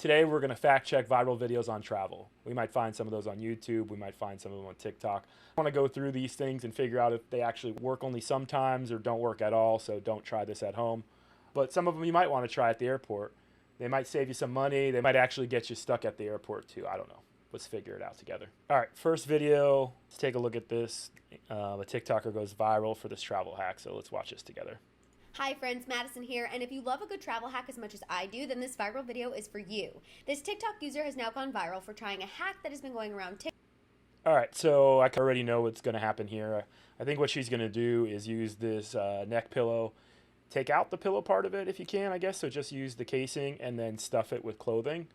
Today we're going to fact check viral videos on travel. We might find some of those on YouTube, we might find some of them on TikTok. I want to go through these things and figure out if they actually work only sometimes or don't work at all, so don't try this at home. But some of them you might want to try at the airport. They might save you some money, they might actually get you stuck at the airport too, I don't know. Let's figure it out together. All right, first video, let's take a look at this. A TikToker goes viral for this travel hack, so let's watch this together. Hi friends, Madison here, and if you love a good travel hack as much as I do, then this viral video is for you. This TikTok user has now gone viral for trying a hack that has been going around TikTok. All right, so I already know what's going to happen here. I think what she's going to do is use this neck pillow, take out the pillow part of it if you can, I guess, so just use the casing and then stuff it with clothing.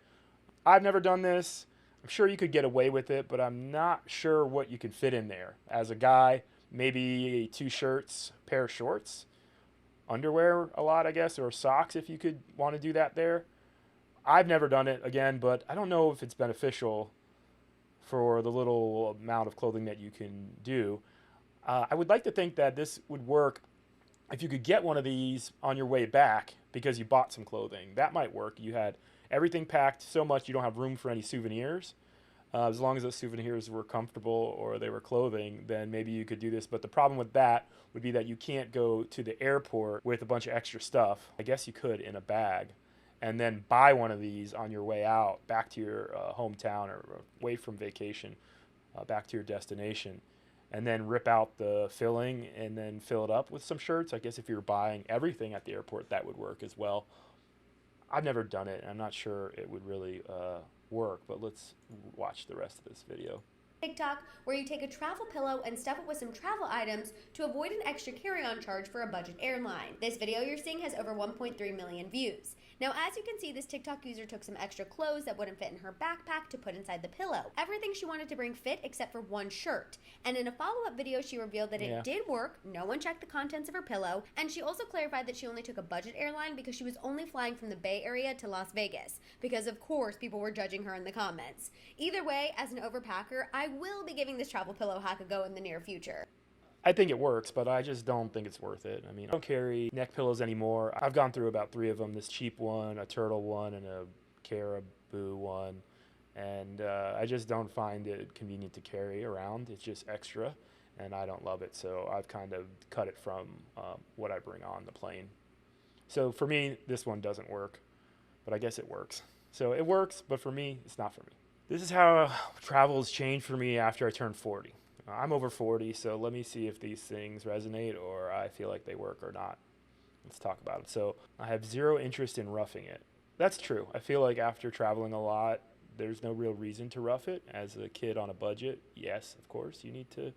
I've never done this. I'm sure you could get away with it, but I'm not sure what you can fit in there. As a guy, maybe 2 shirts, pair of shorts, underwear a lot, I guess, or socks if you could want to do that there. I've never done it again, but I don't know if it's beneficial for the little amount of clothing that you can do. I would like to think that this would work if you could get one of these on your way back because you bought some clothing. That might work. You had everything packed so much you don't have room for any souvenirs. As long as those souvenirs were comfortable or they were clothing, then maybe you could do this. But the problem with that would be that you can't go to the airport with a bunch of extra stuff. I guess you could in a bag and then buy one of these on your way out back to your hometown or away from vacation, back to your destination, and then rip out the filling and then fill it up with some shirts. I guess if you're buying everything at the airport, that would work as well. I've never done it. I'm not sure it would really work, but let's watch the rest of this video. TikTok, where you take a travel pillow and stuff it with some travel items to avoid an extra carry-on charge for a budget airline. This video you're seeing has over 1.3 million views. Now, as you can see, this TikTok user took some extra clothes that wouldn't fit in her backpack to put inside the pillow. Everything she wanted to bring fit except for one shirt. And in a follow-up video, she revealed that it did work, no one checked the contents of her pillow, and she also clarified that she only took a budget airline because she was only flying from the Bay Area to Las Vegas, because of course people were judging her in the comments. Either way, as an overpacker, I will be giving this travel pillow hack a go in the near future. I think it works, but I just don't think it's worth it. I mean, I don't carry neck pillows anymore. I've gone through about 3 of them, this cheap one, a turtle one, and a caribou one. And I just don't find it convenient to carry around. It's just extra, and I don't love it. So I've kind of cut it from what I bring on the plane. So for me, this one doesn't work, but I guess it works. So it works, but for me, it's not for me. This is how travel has changed for me after I turned 40. I'm over 40, so let me see if these things resonate or I feel like they work or not. Let's talk about it. So I have 0 interest in roughing it. That's true. I feel like after traveling a lot, there's no real reason to rough it. As a kid on a budget, yes, of course, you need to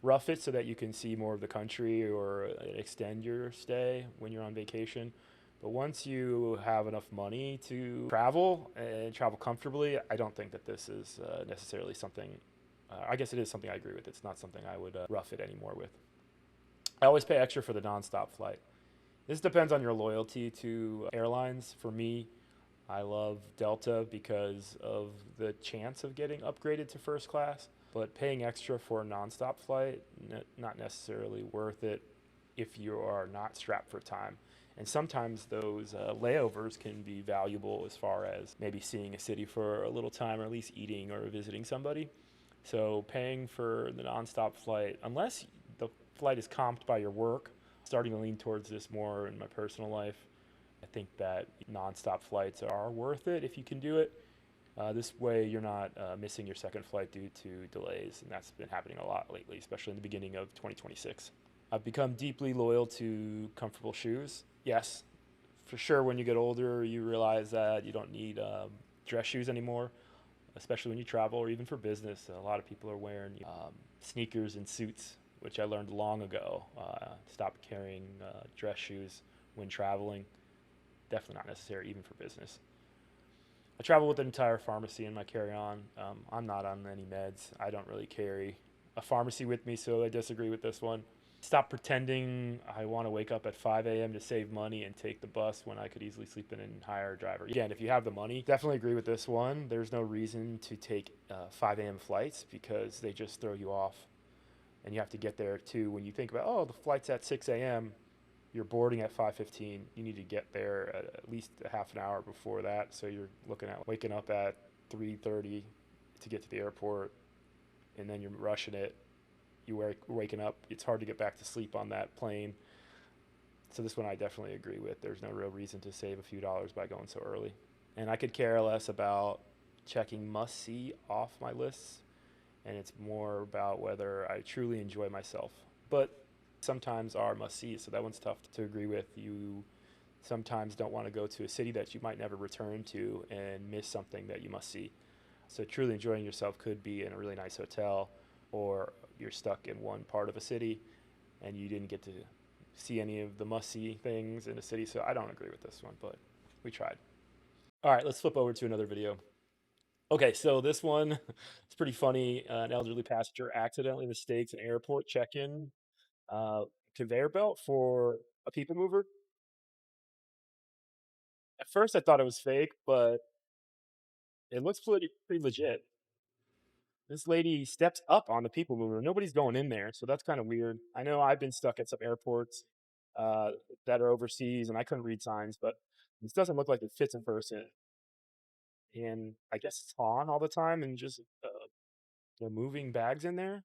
rough it so that you can see more of the country or extend your stay when you're on vacation. But once you have enough money to travel and travel comfortably, I don't think that this is necessarily something. I guess it is something I agree with. It's not something I would rough it anymore with. I always pay extra for the nonstop flight. This depends on your loyalty to airlines. For me, I love Delta because of the chance of getting upgraded to first class. But paying extra for a nonstop flight, not necessarily worth it if you are not strapped for time. And sometimes those layovers can be valuable as far as maybe seeing a city for a little time or at least eating or visiting somebody. So paying for the nonstop flight, unless the flight is comped by your work, starting to lean towards this more in my personal life, I think that nonstop flights are worth it if you can do it. This way you're not missing your second flight due to delays, and that's been happening a lot lately, especially in the beginning of 2026. I've become deeply loyal to comfortable shoes. Yes, for sure when you get older, you realize that you don't need dress shoes anymore, especially when you travel or even for business. A lot of people are wearing sneakers and suits, which I learned long ago. Stop carrying dress shoes when traveling. Definitely not necessary even for business. I travel with an entire pharmacy in my carry-on. I'm not on any meds. I don't really carry a pharmacy with me, so I disagree with this one. Stop pretending I want to wake up at 5 a.m. to save money and take the bus when I could easily sleep in and hire a driver. Again, if you have the money, definitely agree with this one. There's no reason to take 5 a.m. flights because they just throw you off. And you have to get there too. When you think about, oh, the flight's at 6 a.m., you're boarding at 5:15. You need to get there at least a half an hour before that. So you're looking at waking up at 3:30 to get to the airport, and then you're rushing it. You're waking up. It's hard to get back to sleep on that plane. So this one I definitely agree with. There's no real reason to save a few dollars by going so early. And I could care less about checking must see off my lists, and it's more about whether I truly enjoy myself. But sometimes are must see, so that one's tough to agree with. You sometimes don't want to go to a city that you might never return to and miss something that you must see. So truly enjoying yourself could be in a really nice hotel, or you're stuck in one part of a city and you didn't get to see any of the must see things in a city. So I don't agree with this one, but we tried. All right, let's flip over to another video. Okay, so this one is pretty funny. An elderly passenger accidentally mistakes an airport check-in uh, conveyor belt for a people mover. At first, I thought it was fake, but it looks pretty legit. This lady steps up on the people mover. Nobody's going in there, so that's kind of weird. I know I've been stuck at some airports uh, that are overseas, and I couldn't read signs, but this doesn't look like it fits a person. And I guess it's on all the time, and just they're moving bags in there.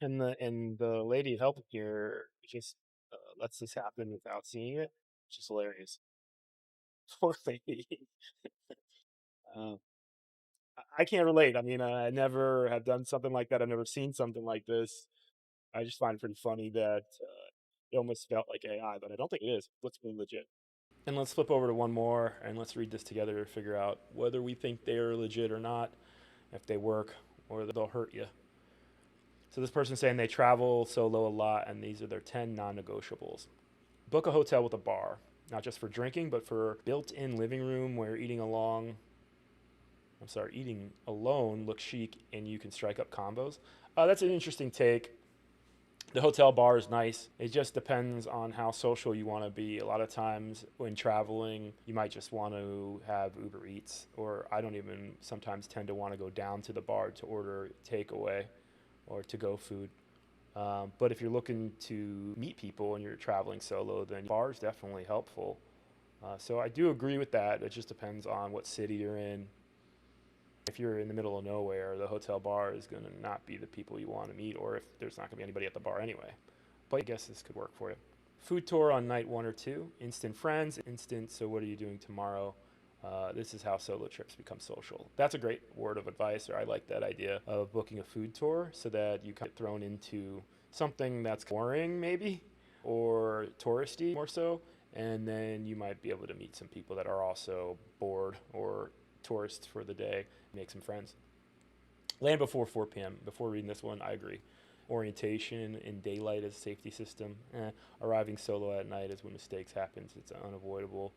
And the lady helping here just lets this happen without seeing it. It's just hilarious. Poor lady. Uh, I can't relate. I mean, I never have done something like that. I've never seen something like this. I just find it pretty funny that it almost felt like AI, but I don't think it is. Looks pretty legit. And let's flip over to one more and let's read this together to figure out whether we think they are legit or not, if they work or they'll hurt you. So this person's saying they travel solo a lot, and these are their 10 non-negotiables. Book a hotel with a bar, not just for drinking, but for built-in living room where eating alone looks chic and you can strike up combos. That's an interesting take. The hotel bar is nice. It just depends on how social you want to be. A lot of times when traveling, you might just want to have Uber Eats, or I don't even sometimes tend to want to go down to the bar to order takeaway or to go food. But if you're looking to meet people and you're traveling solo, then bar is definitely helpful. So I do agree with that. It just depends on what city you're in. If you're in the middle of nowhere, the hotel bar is going to not be the people you want to meet, or if there's not going to be anybody at the bar anyway. But I guess this could work for you. Food tour on night 1 or 2. Instant friends. Instant, so what are you doing tomorrow? This is how solo trips become social. That's a great word of advice, or I like that idea of booking a food tour so that you can get thrown into something that's boring, maybe, or touristy more so, and then you might be able to meet some people that are also bored or tourists for the day, make some friends. Land before 4 p.m. Before reading this one, I agree. Orientation in daylight as a safety system. Arriving solo at night is when mistakes happen. It's unavoidable.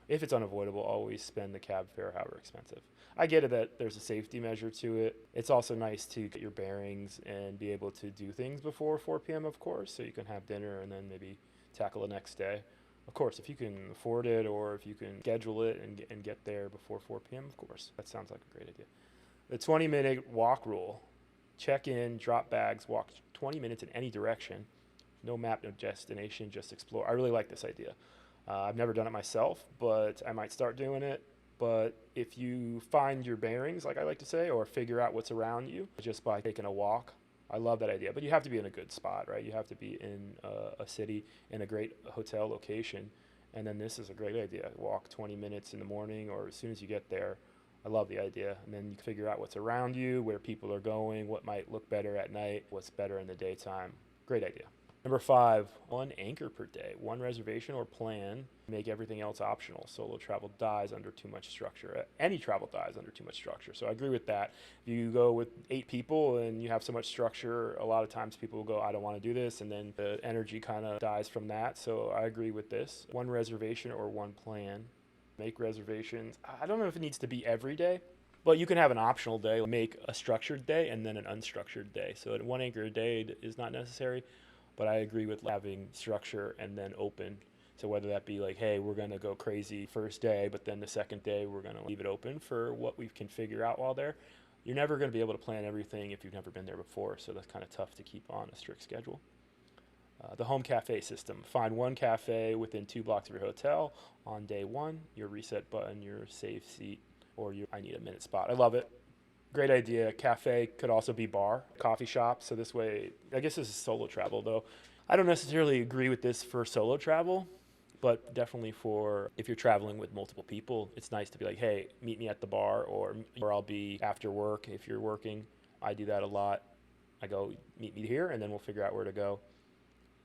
If it's unavoidable, always spend the cab fare, however expensive. I get it that there's a safety measure to it. It's also nice to get your bearings and be able to do things before 4 p.m., of course, so you can have dinner and then maybe tackle the next day. Of course, if you can afford it or if you can schedule it and get there before 4 p.m., of course. That sounds like a great idea. The 20-minute walk rule. Check in, drop bags, walk 20 minutes in any direction. No map, no destination, just explore. I really like this idea. I've never done it myself, but I might start doing it. But if you find your bearings, like I like to say, or figure out what's around you just by taking a walk, I love that idea. But you have to be in a good spot, right? You have to be in a city, in a great hotel location. And then this is a great idea. Walk 20 minutes in the morning or as soon as you get there. I love the idea. And then you can figure out what's around you, where people are going, what might look better at night, what's better in the daytime. Great idea. Number 5, one anchor per day, one reservation or plan. Make everything else optional. Solo travel dies under too much structure. Any travel dies under too much structure. So I agree with that. If you go with 8 people and you have so much structure, a lot of times people will go, I don't want to do this. And then the energy kind of dies from that. So I agree with this. One reservation or one plan. Make reservations. I don't know if it needs to be every day, but you can have an optional day, make a structured day and then an unstructured day. So one anchor a day is not necessary. But I agree with having structure and then open. So whether that be like, hey, we're going to go crazy first day, but then the second day we're going to leave it open for what we can figure out while there. You're never going to be able to plan everything if you've never been there before. So that's kind of tough to keep on a strict schedule. The home cafe system. Find one cafe within 2 blocks of your hotel. On day one, your reset button, your save seat, or your I need a minute spot. I love it. Great idea. Cafe could also be bar, coffee shop. So this way, I guess this is solo travel though. I don't necessarily agree with this for solo travel, but definitely for if you're traveling with multiple people, it's nice to be like, hey, meet me at the bar, or I'll be after work if you're working. I do that a lot. I go, meet me here, and then we'll figure out where to go.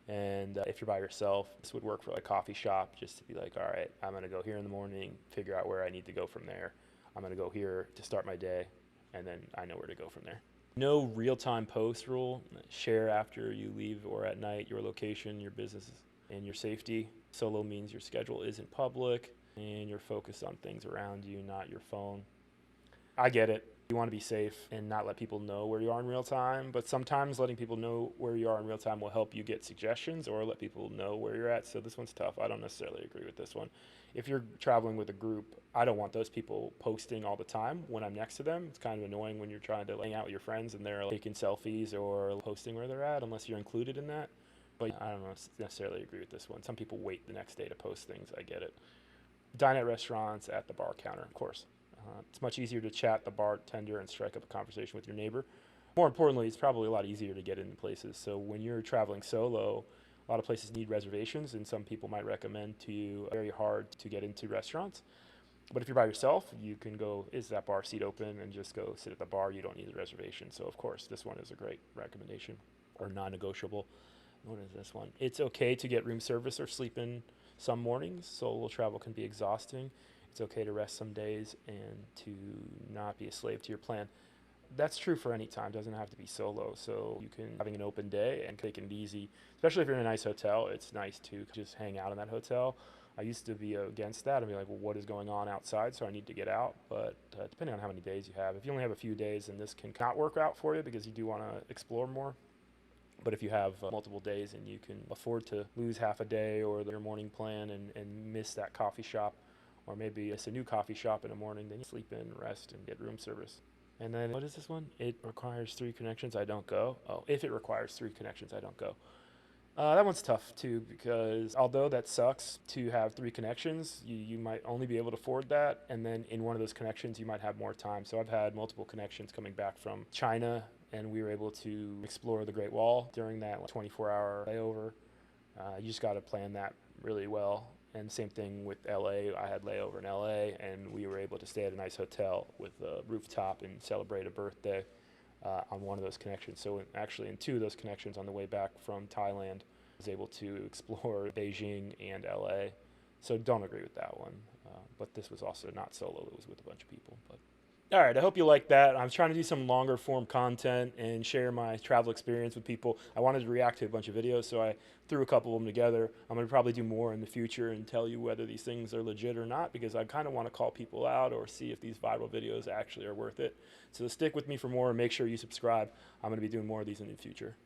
And if you're by yourself, this would work for a coffee shop, just to be like, all right, I'm going to go here in the morning, figure out where I need to go from there. I'm going to go here to start my day, and then I know where to go from there. No real-time post rule. Share after you leave or at night your location, your business, and your safety. Solo means your schedule isn't public, and you're focused on things around you, not your phone. I get it. You want to be safe and not let people know where you are in real time, but sometimes letting people know where you are in real time will help you get suggestions or let people know where you're at. So this one's tough. I don't necessarily agree with this one. If you're traveling with a group, I don't want those people posting all the time when I'm next to them. It's kind of annoying when you're trying to hang out with your friends and they're taking selfies or posting where they're at, unless you're included in that. But I don't necessarily agree with this one. Some people wait the next day to post things. I get it. Dine at restaurants at the bar counter, of course. It's much easier to chat the bartender and strike up a conversation with your neighbor. More importantly, it's probably a lot easier to get into places. So when you're traveling solo, a lot of places need reservations, and some people might recommend to you very hard to get into restaurants. But if you're by yourself, you can go, is that bar seat open, and just go sit at the bar. You don't need a reservation. So, of course, this one is a great recommendation or non-negotiable. What is this one? It's okay to get room service or sleep in some mornings. Solo travel can be exhausting. It's okay to rest some days and to not be a slave to your plan. That's true for any time. It doesn't have to be solo. So you can having an open day and taking it easy, especially if you're in a nice hotel. It's nice to just hang out in that hotel. I used to be against that and be like, well, what is going on outside? So I need to get out. But depending on how many days you have, if you only have a few days, then this can not work out for you because you do want to explore more. But if you have multiple days and you can afford to lose half a day or your morning plan and miss that coffee shop, or maybe it's a new coffee shop in the morning, then you sleep in, rest, and get room service. And then, what is this one? It requires 3 connections, I don't go. Oh, if it requires 3 connections, I don't go. That one's tough too, because although that sucks to have 3 connections, you might only be able to afford that. And then in one of those connections, you might have more time. So I've had multiple connections coming back from China, and we were able to explore the Great Wall during that 24-hour layover. You just got to plan that really well. And same thing with LA. I had layover in LA, and we were able to stay at a nice hotel with a rooftop and celebrate a birthday on one of those connections. So actually in 2 of those connections on the way back from Thailand, I was able to explore Beijing and LA. So don't agree with that one. But this was also not solo. It was with a bunch of people. But all right, I hope you like that. I was trying to do some longer form content and share my travel experience with people. I wanted to react to a bunch of videos, so I threw a couple of them together. I'm going to probably do more in the future and tell you whether these things are legit or not, because I kind of want to call people out or see if these viral videos actually are worth it. So stick with me for more and make sure you subscribe. I'm going to be doing more of these in the future.